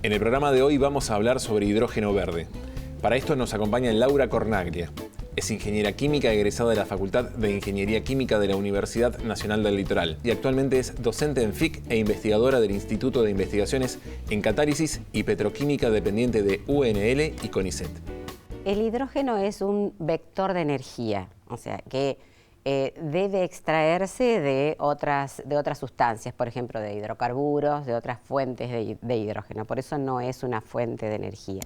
En el programa de hoy vamos a hablar sobre hidrógeno verde. Para esto nos acompaña Laura Cornaglia. Es ingeniera química egresada de la Facultad de Ingeniería Química de la Universidad Nacional del Litoral y actualmente es docente en FIC e investigadora del Instituto de Investigaciones en Catálisis y Petroquímica dependiente de UNL y CONICET. El hidrógeno es un vector de energía, o sea que debe extraerse de otras sustancias, por ejemplo, de hidrocarburos, de otras fuentes de hidrógeno. Por eso no es una fuente de energía.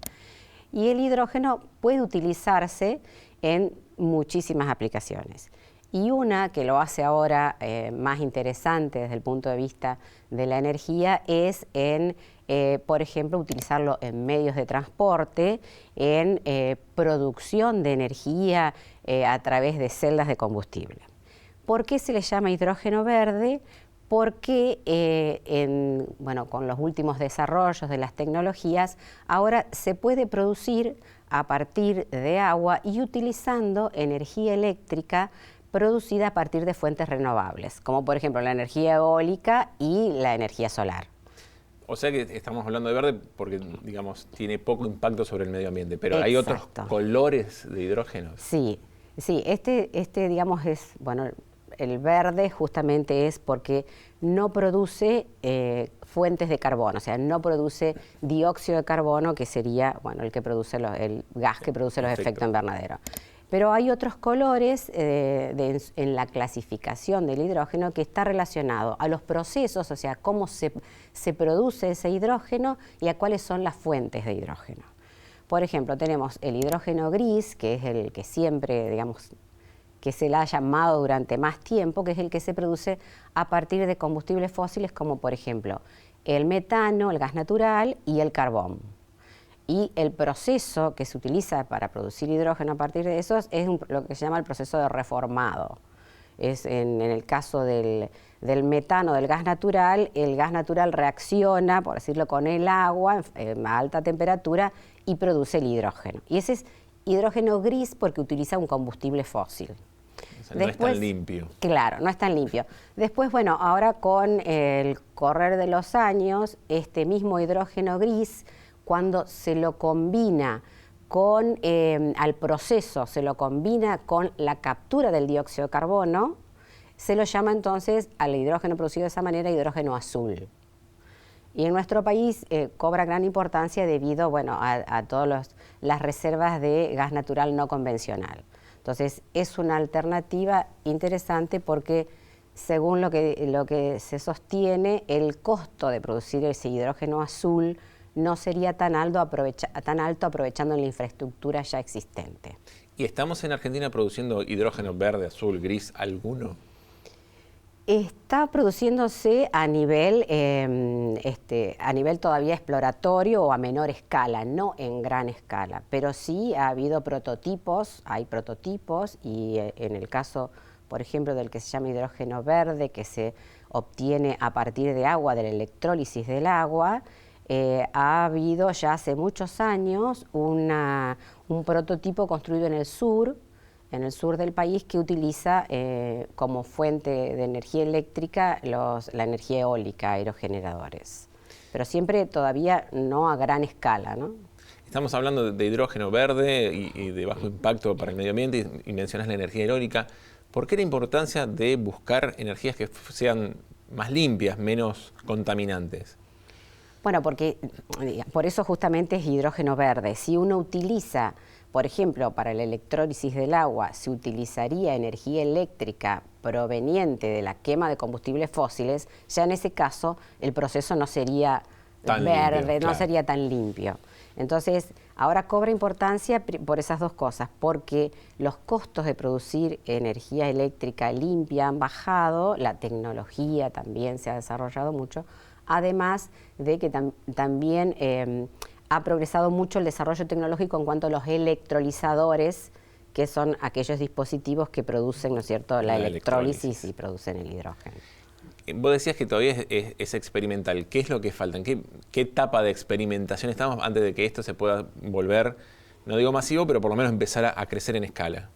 Y el hidrógeno puede utilizarse en muchísimas aplicaciones. Y una que lo hace ahora más interesante desde el punto de vista de la energía es por ejemplo, utilizarlo en medios de transporte, en producción de energía a través de celdas de combustible. ¿Por qué se le llama hidrógeno verde? Porque con los últimos desarrollos de las tecnologías, ahora se puede producir a partir de agua y utilizando energía eléctrica producida a partir de fuentes renovables, como por ejemplo la energía eólica y la energía solar. O sea que estamos hablando de verde porque, digamos, tiene poco impacto sobre el medio ambiente, pero Exacto. ¿hay otros colores de hidrógeno? Sí, digamos, el verde justamente es porque no produce fuentes de carbono, o sea, no produce dióxido de carbono, que sería, el que produce el gas que produce los efectos invernadero. Pero hay otros colores en la clasificación del hidrógeno que está relacionado a los procesos, o sea, cómo se produce ese hidrógeno y a cuáles son las fuentes de hidrógeno. Por ejemplo, tenemos el hidrógeno gris, que es el que siempre, digamos, que se le ha llamado durante más tiempo, que es el que se produce a partir de combustibles fósiles como, por ejemplo, el metano, el gas natural y el carbón. Y el proceso que se utiliza para producir hidrógeno a partir de esos es lo que se llama el proceso de reformado. En el caso del metano, del gas natural, el gas natural reacciona, por decirlo, con el agua a alta temperatura y produce el hidrógeno. Y ese es hidrógeno gris porque utiliza un combustible fósil. O sea, no es tan limpio. Claro, no es tan limpio. Después, ahora con el correr de los años, este mismo hidrógeno gris, cuando se lo combina al proceso, se lo combina con la captura del dióxido de carbono, se lo llama entonces al hidrógeno producido de esa manera hidrógeno azul. Y en nuestro país cobra gran importancia debido a todas las reservas de gas natural no convencional. Entonces es una alternativa interesante porque según lo que se sostiene, el costo de producir ese hidrógeno azul no sería tan alto aprovechando la infraestructura ya existente. ¿Y estamos en Argentina produciendo hidrógeno verde, azul, gris, alguno? Está produciéndose a nivel todavía exploratorio o a menor escala, no en gran escala, pero sí ha habido hay prototipos y en el caso, por ejemplo, del que se llama hidrógeno verde, que se obtiene a partir de agua, de la electrólisis del agua, ha habido ya hace muchos años un prototipo construido en el sur del país que utiliza como fuente de energía eléctrica la energía eólica, aerogeneradores. Pero siempre todavía no a gran escala, ¿no? Estamos hablando de hidrógeno verde y de bajo impacto para el medio ambiente y mencionas la energía eólica. ¿Por qué la importancia de buscar energías que sean más limpias, menos contaminantes? Porque por eso justamente es hidrógeno verde. Si uno utiliza, por ejemplo, para la electrólisis del agua, se utilizaría energía eléctrica proveniente de la quema de combustibles fósiles, ya en ese caso el proceso no sería verde, no sería tan limpio. Entonces, ahora cobra importancia por esas dos cosas, porque los costos de producir energía eléctrica limpia han bajado, la tecnología también se ha desarrollado mucho, además de que también ha progresado mucho el desarrollo tecnológico en cuanto a los electrolizadores, que son aquellos dispositivos que producen, ¿no es cierto?, la electrólisis y producen el hidrógeno. Vos decías que todavía es experimental. ¿Qué es lo que falta? ¿En qué etapa de experimentación estamos antes de que esto se pueda volver, no digo masivo, pero por lo menos empezar a crecer en escala?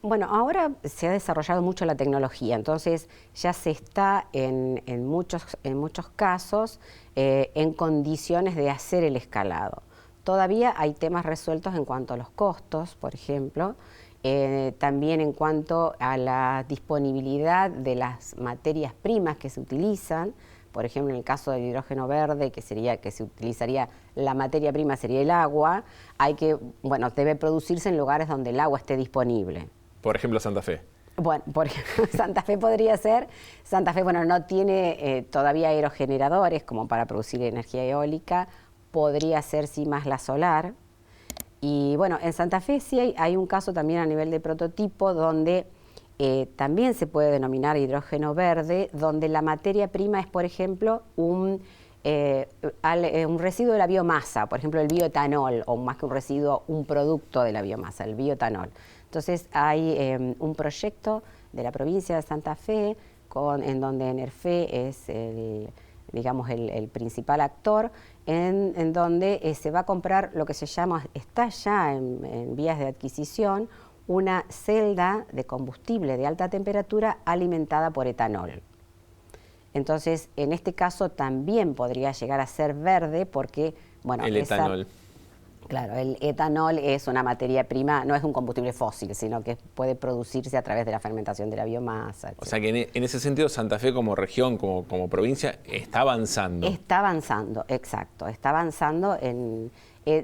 Bueno, ahora se ha desarrollado mucho la tecnología, entonces ya se está en muchos casos en condiciones de hacer el escalado. Todavía hay temas resueltos en cuanto a los costos, por ejemplo, también en cuanto a la disponibilidad de las materias primas que se utilizan. Por ejemplo, en el caso del hidrógeno verde, que se utilizaría, la materia prima sería el agua, debe producirse en lugares donde el agua esté disponible. Por ejemplo, Santa Fe. Bueno, por ejemplo, Santa Fe podría ser. Santa Fe, bueno, no tiene todavía aerogeneradores como para producir energía eólica, podría ser sí más la solar. Y bueno, en Santa Fe sí hay un caso también a nivel de prototipo donde también se puede denominar hidrógeno verde, donde la materia prima es, por ejemplo, un residuo de la biomasa, por ejemplo, el bioetanol, o más que un residuo, un producto de la biomasa, el bioetanol. Entonces hay un proyecto de la provincia de Santa Fe, en donde Enerfe es el principal actor, en donde se va a comprar lo que se llama, está ya en vías de adquisición, una celda de combustible de alta temperatura alimentada por etanol. Entonces, en este caso también podría llegar a ser verde porque, bueno, el etanol. Claro, el etanol es una materia prima, no es un combustible fósil, sino que puede producirse a través de la fermentación de la biomasa, etc. O sea que en ese sentido Santa Fe como región, como provincia, está avanzando. Está avanzando, exacto. Está avanzando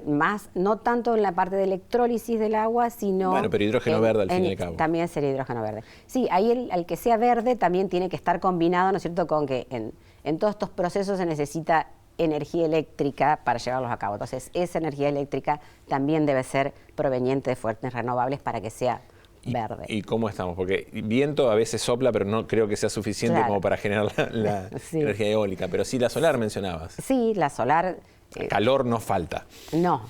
más, no tanto en la parte de electrólisis del agua, sino... Bueno, pero hidrógeno verde al fin y al cabo. También sería hidrógeno verde. Sí, ahí el que sea verde también tiene que estar combinado, ¿no es cierto?, con que en todos estos procesos se necesita energía eléctrica para llevarlos a cabo. Entonces, esa energía eléctrica también debe ser proveniente de fuentes renovables para que sea verde. ¿Y cómo estamos? Porque viento a veces sopla, pero no creo que sea suficiente como para generar la sí. energía eólica. Pero sí, la solar mencionabas. Sí, la solar... calor no falta. No.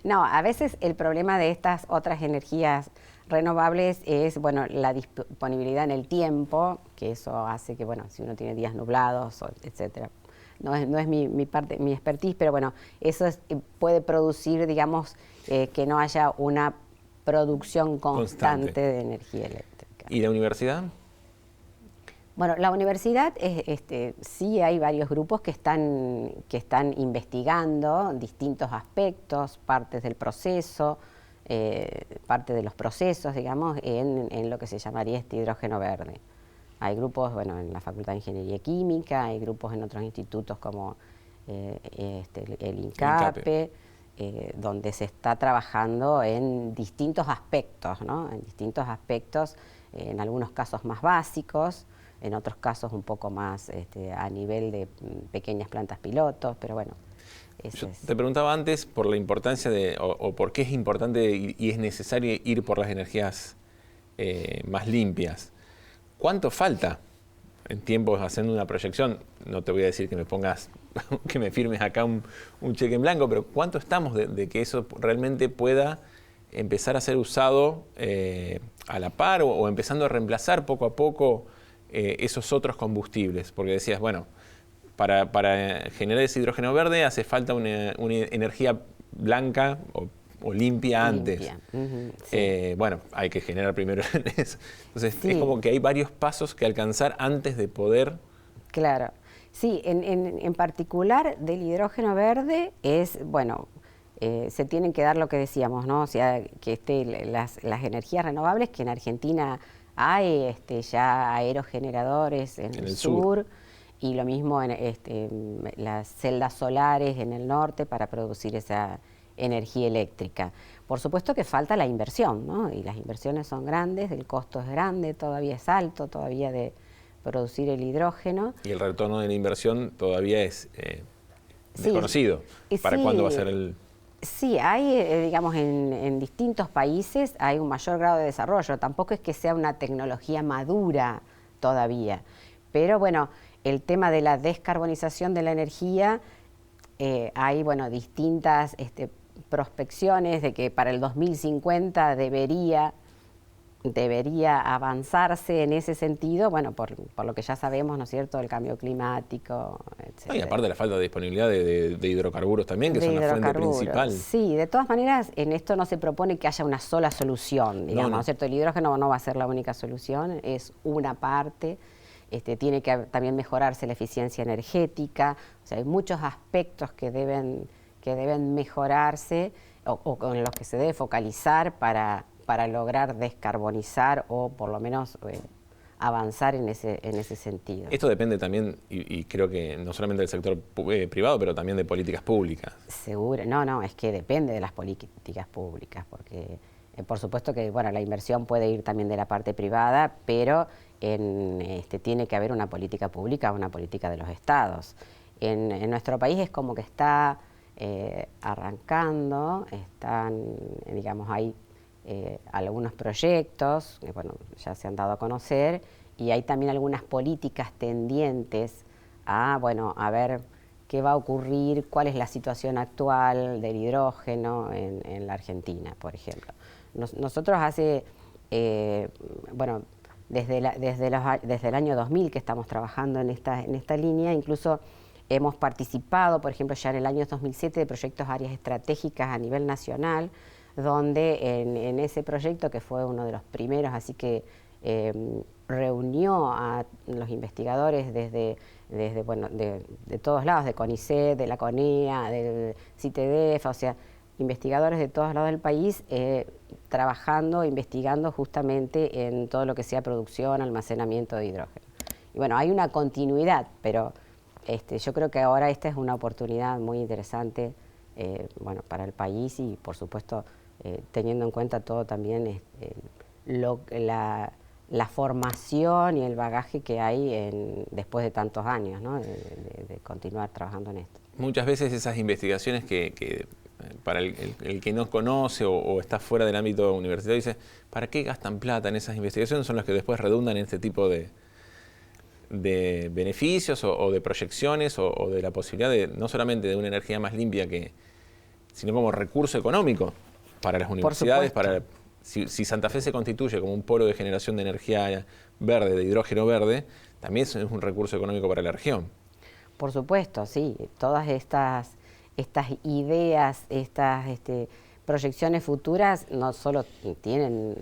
No, a veces el problema de estas otras energías renovables es, bueno, la disponibilidad en el tiempo, que eso hace que, bueno, si uno tiene días nublados, etcétera. No es mi expertise, pero bueno, eso puede producir, digamos, que no haya una producción constante de energía eléctrica. ¿Y la universidad? Bueno, la universidad, sí hay varios grupos que están investigando distintos aspectos, partes del proceso, parte de los procesos, digamos, en lo que se llamaría este hidrógeno verde. Hay grupos, bueno, en la Facultad de Ingeniería Química, hay grupos en otros institutos como el INCAPE, donde se está trabajando en distintos aspectos, ¿no? En distintos aspectos, en algunos casos más básicos, en otros casos un poco más a nivel de pequeñas plantas pilotos, pero bueno. Te preguntaba antes por la importancia o por qué es importante y es necesario ir por las energías más limpias. ¿Cuánto falta en tiempos haciendo una proyección? No te voy a decir que me pongas, que me firmes acá un cheque en blanco, pero ¿cuánto estamos de que eso realmente pueda empezar a ser usado a la par o empezando a reemplazar poco a poco esos otros combustibles? Porque decías, bueno, para generar ese hidrógeno verde hace falta una energía blanca o limpia antes. Sí. Bueno, hay que generar primero eso. Entonces, sí, es como que hay varios pasos que alcanzar antes de poder... Claro. Sí, en particular del hidrógeno verde es, bueno, se tienen que dar lo que decíamos, ¿no? O sea, que las energías renovables, que en Argentina hay ya aerogeneradores en el sur, y lo mismo en las celdas solares en el norte para producir esa energía eléctrica. Por supuesto que falta la inversión, ¿no? Y las inversiones son grandes, el costo es grande, todavía es alto, todavía de producir el hidrógeno. Y el retorno de la inversión todavía es desconocido. ¿Para cuándo va a ser el...? Sí, hay, digamos, en distintos países hay un mayor grado de desarrollo. Tampoco es que sea una tecnología madura todavía. Pero bueno, el tema de la descarbonización de la energía, hay, bueno, distintas prospecciones de que para el 2050 debería debería avanzarse en ese sentido, bueno, por lo que ya sabemos, ¿no es cierto?, el cambio climático, etc. No, y aparte de la falta de disponibilidad de hidrocarburos también, que De son la fuente hidrocarburos. principal. Sí, de todas maneras, en esto no se propone que haya una sola solución, digamos, ¿no es cierto? El hidrógeno no va a ser la única solución, es una parte. Tiene que también mejorarse la eficiencia energética, o sea, hay muchos aspectos que deben mejorarse o con los que se debe focalizar para lograr descarbonizar o por lo menos avanzar en ese sentido. Esto depende también, y creo que no solamente del sector privado, pero también de políticas públicas. Seguro, no, es que depende de las políticas públicas, porque por supuesto que bueno, la inversión puede ir también de la parte privada, pero tiene que haber una política pública, una política de los estados. En nuestro país es como que está arrancando, digamos, hay algunos proyectos que bueno, ya se han dado a conocer, y hay también algunas políticas tendientes a ver qué va a ocurrir, cuál es la situación actual del hidrógeno en la Argentina, por ejemplo. Nosotros desde el año 2000 que estamos trabajando en esta línea, incluso hemos participado, por ejemplo, ya en el año 2007 de proyectos áreas estratégicas a nivel nacional, donde en ese proyecto, que fue uno de los primeros, así que reunió a los investigadores de todos lados, de CONICET, de la CONEA, del CITEDEF, o sea, investigadores de todos lados del país trabajando, investigando justamente en todo lo que sea producción, almacenamiento de hidrógeno. Y bueno, hay una continuidad, pero yo creo que ahora esta es una oportunidad muy interesante para el país y por supuesto teniendo en cuenta todo también la formación y el bagaje que hay después de tantos años, ¿no? de continuar trabajando en esto. Muchas veces esas investigaciones que para el que no conoce o está fuera del ámbito universitario dice, ¿para qué gastan plata en esas investigaciones? Son las que después redundan en este tipo de beneficios o de proyecciones o de la posibilidad no solamente de una energía más limpia sino como recurso económico para las universidades. Si Santa Fe se constituye como un polo de generación de energía verde, de hidrógeno verde, también es un recurso económico para la región. Por supuesto, sí. Todas estas ideas, estas proyecciones futuras no solo tienen,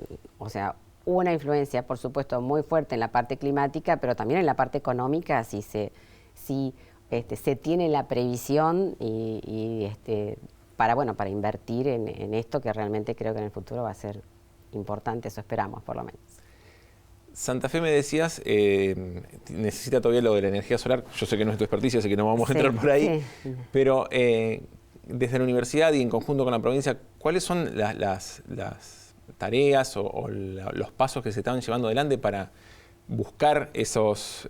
una influencia, por supuesto, muy fuerte en la parte climática, pero también en la parte económica, si se tiene la previsión para invertir en esto, que realmente creo que en el futuro va a ser importante, eso esperamos por lo menos. Santa Fe, me decías, necesita todavía lo de la energía solar. Yo sé que no es tu experticia, así que no vamos a entrar por ahí. Sí. Pero desde la universidad y en conjunto con la provincia, ¿cuáles son las tareas o los pasos que se están llevando adelante para buscar esos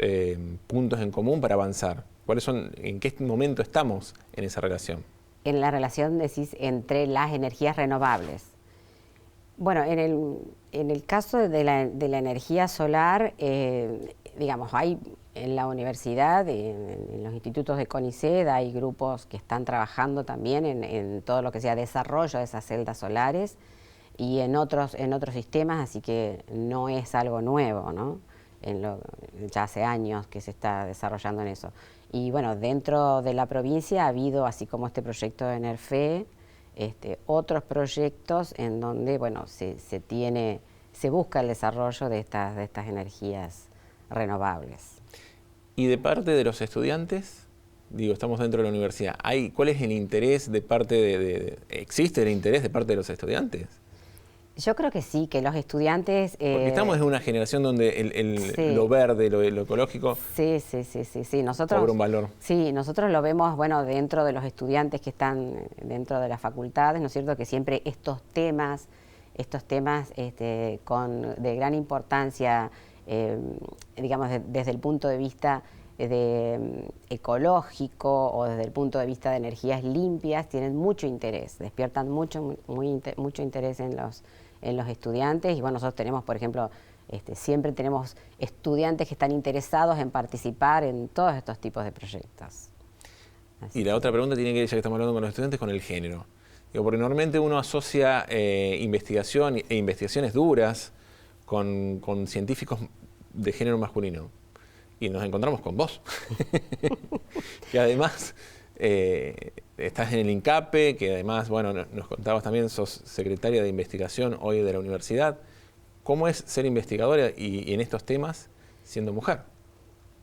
puntos en común para avanzar? ¿En qué momento estamos en esa relación? En la relación, decís, entre las energías renovables. Bueno, en el caso de la energía solar, digamos, hay en la universidad, en los institutos de CONICET, hay grupos que están trabajando también en todo lo que sea desarrollo de esas celdas solares y en otros sistemas, así que no es algo nuevo, ¿no? Ya hace años que se está desarrollando en eso. Y bueno, dentro de la provincia ha habido, así como este proyecto de ENERFE, otros proyectos en donde se busca el desarrollo de estas energías renovables. ¿Y de parte de los estudiantes? Digo, estamos dentro de la universidad. ¿Cuál es el interés de parte ¿existe el interés de parte de los estudiantes? Yo creo que sí, que los estudiantes... Porque estamos en una generación donde sí. Lo verde, lo ecológico, sí. Nosotros, cobra un valor. Sí, nosotros lo vemos, dentro de los estudiantes que están dentro de las facultades, ¿no es cierto?, que siempre estos temas de gran importancia, digamos, desde el punto de vista ecológico o desde el punto de vista de energías limpias, tienen mucho interés, despiertan mucho interés en los estudiantes. Y bueno, nosotros tenemos, por ejemplo, siempre tenemos estudiantes que están interesados en participar en todos estos tipos de proyectos. Y la otra pregunta tiene que ver, ya que estamos hablando con los estudiantes, con el género. Digo, porque normalmente uno asocia investigación e investigaciones duras con científicos de género masculino y nos encontramos con vos, que además estás en el INCAPE, que además, bueno, nos contabas también, sos secretaria de investigación hoy de la universidad. ¿Cómo es ser investigadora y en estos temas siendo mujer?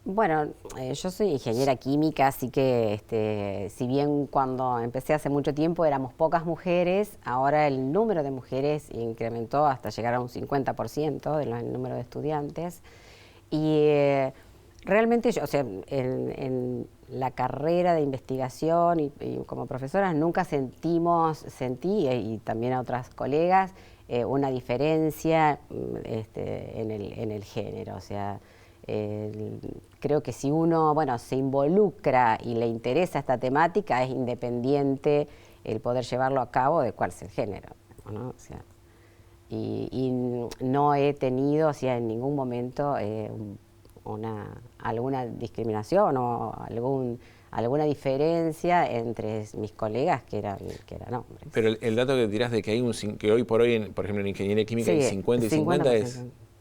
Bueno, yo soy ingeniera química, así que si bien cuando empecé hace mucho tiempo éramos pocas mujeres, ahora el número de mujeres incrementó hasta llegar a un 50% del número de estudiantes. Y realmente yo, o sea, en la carrera de investigación y como profesora nunca sentí, y también a otras colegas, una diferencia en el género. O sea, creo que si uno, bueno, se involucra y le interesa esta temática, es independiente el poder llevarlo a cabo de cuál es el género, ¿no? O sea, y no he tenido, o sea, en ningún momento alguna discriminación o alguna diferencia entre mis colegas que eran hombres. Pero el dato que tirás de que hay que hoy por hoy, por ejemplo, en ingeniería química hay 50 y 50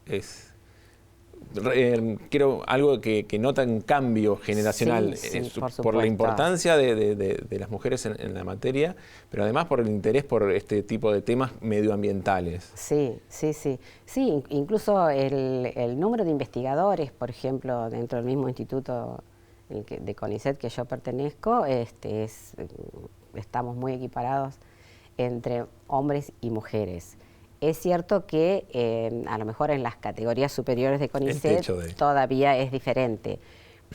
es quiero algo que nota un cambio generacional, por la importancia de las mujeres en la materia, pero además por el interés por este tipo de temas medioambientales. Sí, incluso el número de investigadores, por ejemplo, dentro del mismo instituto de CONICET que yo pertenezco, estamos muy equiparados entre hombres y mujeres. Es cierto que a lo mejor en las categorías superiores de CONICET todavía es diferente,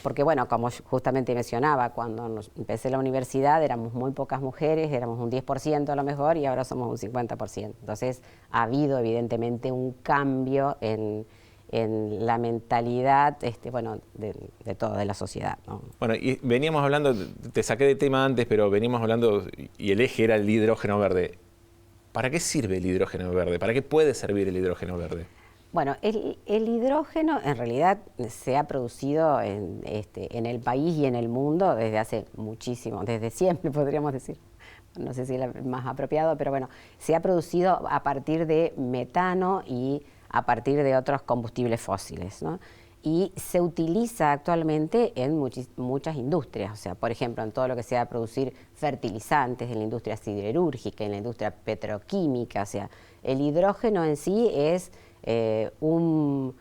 porque bueno, como justamente mencionaba, cuando empecé la universidad éramos muy pocas mujeres, éramos un 10% a lo mejor y ahora somos un 50%. Entonces ha habido evidentemente un cambio en la mentalidad de toda la sociedad, ¿no? Bueno, y veníamos hablando, te saqué de tema antes, pero veníamos hablando y el eje era el hidrógeno verde. ¿Para qué sirve el hidrógeno verde? ¿Para qué puede servir el hidrógeno verde? Bueno, el hidrógeno en realidad se ha producido en el país y en el mundo desde hace muchísimo, desde siempre podríamos decir. No sé si es el más apropiado, pero bueno, se ha producido a partir de metano y a partir de otros combustibles fósiles, ¿no? Y se utiliza actualmente en muchas industrias, o sea, por ejemplo, en todo lo que sea producir fertilizantes, en la industria siderúrgica, en la industria petroquímica. O sea, el hidrógeno en sí es un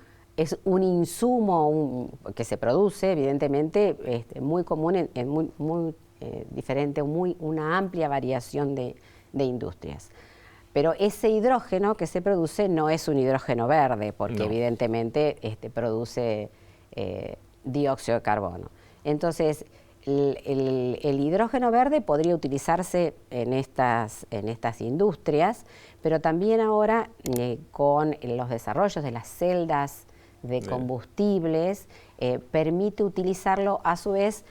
insumo que se produce, evidentemente, muy común muy diferente, una amplia variación de industrias. Pero ese hidrógeno que se produce no es un hidrógeno verde, porque evidentemente produce dióxido de carbono. Entonces, el hidrógeno verde podría utilizarse en estas industrias, pero también ahora con los desarrollos de las celdas de combustibles, permite utilizarlo a su vez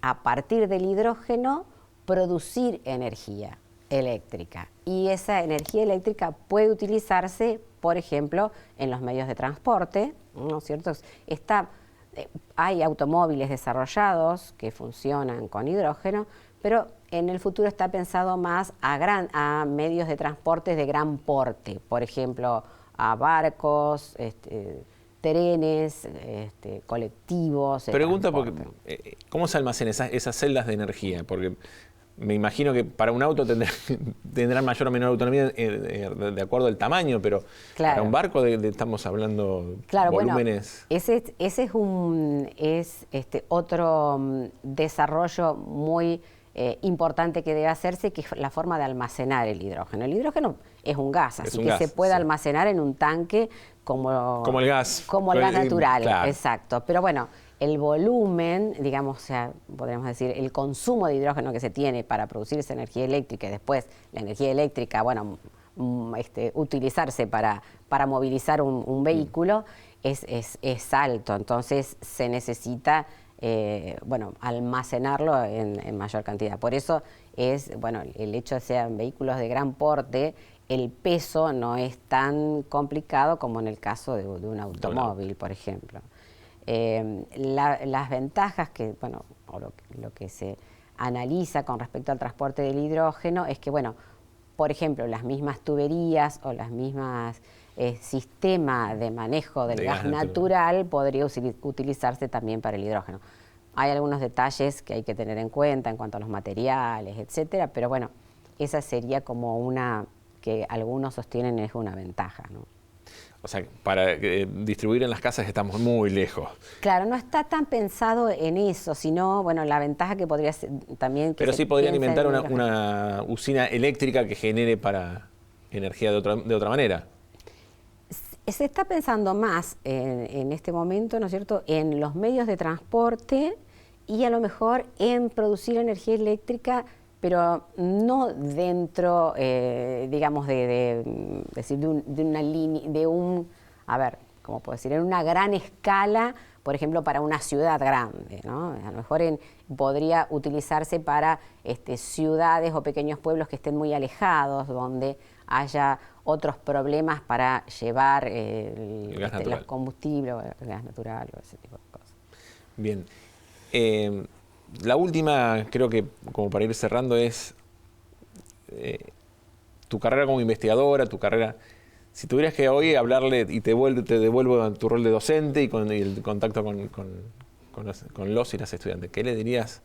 a partir del hidrógeno, producir energía eléctrica. Y esa energía eléctrica puede utilizarse, por ejemplo, en los medios de transporte, ¿no es cierto? Hay automóviles desarrollados que funcionan con hidrógeno, pero en el futuro está pensado más a medios de transporte de gran porte, por ejemplo, a barcos, trenes, colectivos. Pregunta, ¿cómo se almacenan esas celdas de energía? Porque me imagino que para un auto tendrán mayor o menor autonomía de acuerdo al tamaño, pero claro, para un barco estamos hablando volúmenes. Bueno, ese es otro desarrollo muy importante que debe hacerse, que es la forma de almacenar el hidrógeno. El hidrógeno es un gas, así que se puede almacenar en un tanque como el gas natural, claro. Exacto. Pero bueno, el volumen, digamos, o sea, podríamos decir, el consumo de hidrógeno que se tiene para producir esa energía eléctrica y después la energía eléctrica, bueno, utilizarse para movilizar un vehículo es alto. Entonces se necesita, almacenarlo en mayor cantidad. Por eso el hecho de que sean vehículos de gran porte, el peso no es tan complicado como en el caso de un automóvil, por ejemplo. Las ventajas o lo que se analiza con respecto al transporte del hidrógeno es que, por ejemplo, las mismas tuberías o las mismas sistema de manejo del gas natural podría utilizarse también para el hidrógeno. Hay algunos detalles que hay que tener en cuenta en cuanto a los materiales, etcétera, pero bueno, esa sería como una que algunos sostienen es una ventaja, ¿no? O sea, para distribuir en las casas estamos muy lejos. Claro, no está tan pensado en eso, sino, bueno, la ventaja que podría ser también... Pero sí podrían inventar una usina eléctrica que genere para energía de otra manera. Se está pensando más en este momento, ¿no es cierto?, en los medios de transporte y a lo mejor en producir energía eléctrica, pero no dentro, digamos, de una línea, a ver, ¿cómo puedo decir?, en una gran escala, por ejemplo, para una ciudad grande, ¿no? A lo mejor podría utilizarse para ciudades o pequeños pueblos que estén muy alejados, donde haya otros problemas para llevar los combustibles, el gas natural o ese tipo de cosas. Bien. La última, creo que como para ir cerrando, es tu carrera como investigadora, tu carrera... Si tuvieras que hoy hablarle y te devuelvo a tu rol de docente y el contacto con los y las estudiantes, ¿qué le dirías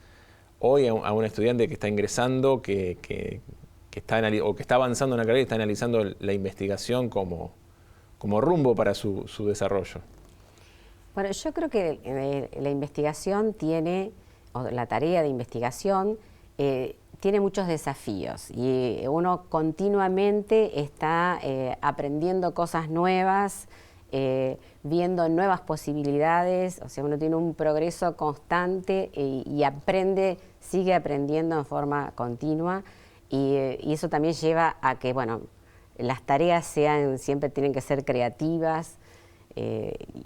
hoy a un estudiante que está ingresando, que está avanzando en la carrera y está analizando la investigación como rumbo para su desarrollo? Bueno, yo creo que la investigación o la tarea de investigación tiene muchos desafíos y uno continuamente está aprendiendo cosas nuevas, viendo nuevas posibilidades, o sea, uno tiene un progreso constante y sigue aprendiendo en forma continua y eso también lleva a que, bueno, las tareas siempre tienen que ser creativas,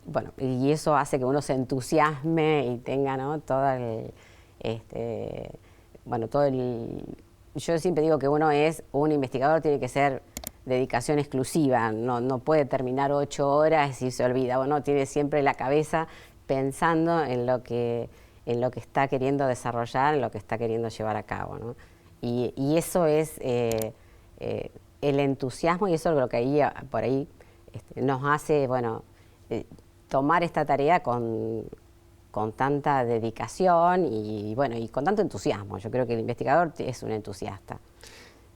bueno, y eso hace que uno se entusiasme y tenga, ¿no?, yo siempre digo que un investigador tiene que ser dedicación exclusiva, no puede terminar 8 horas y se olvida, bueno, tiene siempre la cabeza pensando en lo que está queriendo desarrollar, en lo que está queriendo llevar a cabo, ¿no? Y eso es el entusiasmo, y eso es lo que por ahí nos hace, bueno, tomar esta tarea con tanta dedicación y con tanto entusiasmo. Yo creo que el investigador es un entusiasta.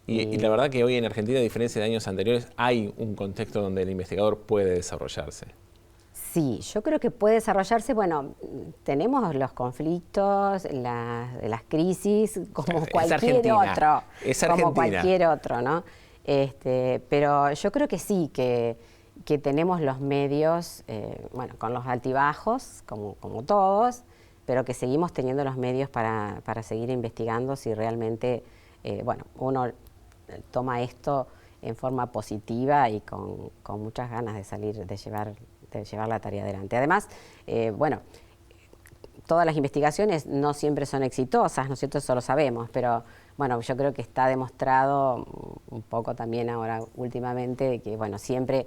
Y la verdad que hoy en Argentina, a diferencia de años anteriores, hay un contexto donde el investigador puede desarrollarse. Sí, yo creo que puede desarrollarse. Bueno, tenemos los conflictos, las crisis, como cualquier otro. Es Argentina. Como cualquier otro, ¿no? Pero yo creo que sí, que tenemos los medios, con los altibajos, como todos, pero que seguimos teniendo los medios para seguir investigando si realmente, uno toma esto en forma positiva y con muchas ganas de llevar la tarea adelante. Además, todas las investigaciones no siempre son exitosas, ¿no es cierto? Eso lo sabemos, pero bueno, yo creo que está demostrado un poco también ahora últimamente que, siempre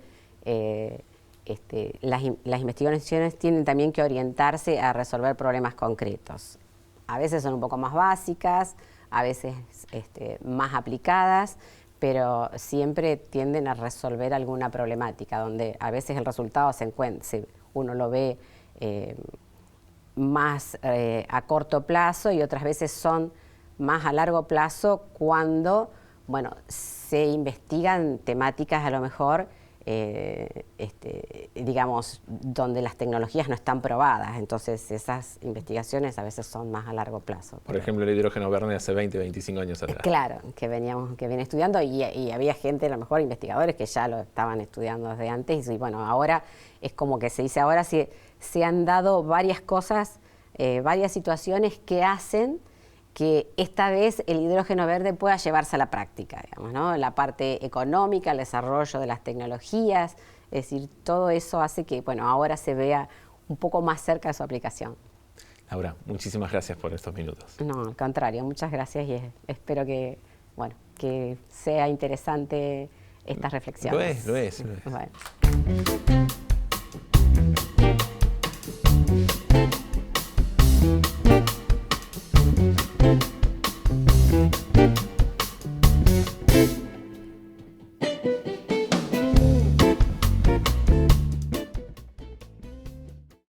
las investigaciones tienen también que orientarse a resolver problemas concretos. A veces son un poco más básicas, a veces más aplicadas, pero siempre tienden a resolver alguna problemática, donde a veces el resultado uno lo ve más a corto plazo y otras veces son más a largo plazo cuando, se investigan temáticas a lo mejor digamos, donde las tecnologías no están probadas. Entonces, esas investigaciones a veces son más a largo plazo. Por ejemplo, el hidrógeno verde hace 20, 25 años atrás. Claro, que viene estudiando y había gente, a lo mejor investigadores, que ya lo estaban estudiando desde antes. Y bueno, ahora es como que se dice, ahora se han dado varias cosas, varias situaciones que hacen que esta vez el hidrógeno verde pueda llevarse a la práctica, digamos, ¿no? La parte económica, el desarrollo de las tecnologías, es decir, todo eso hace que, ahora se vea un poco más cerca de su aplicación. Laura, muchísimas gracias por estos minutos. No, al contrario, muchas gracias y espero que sea interesante estas reflexiones. Lo es. Bueno.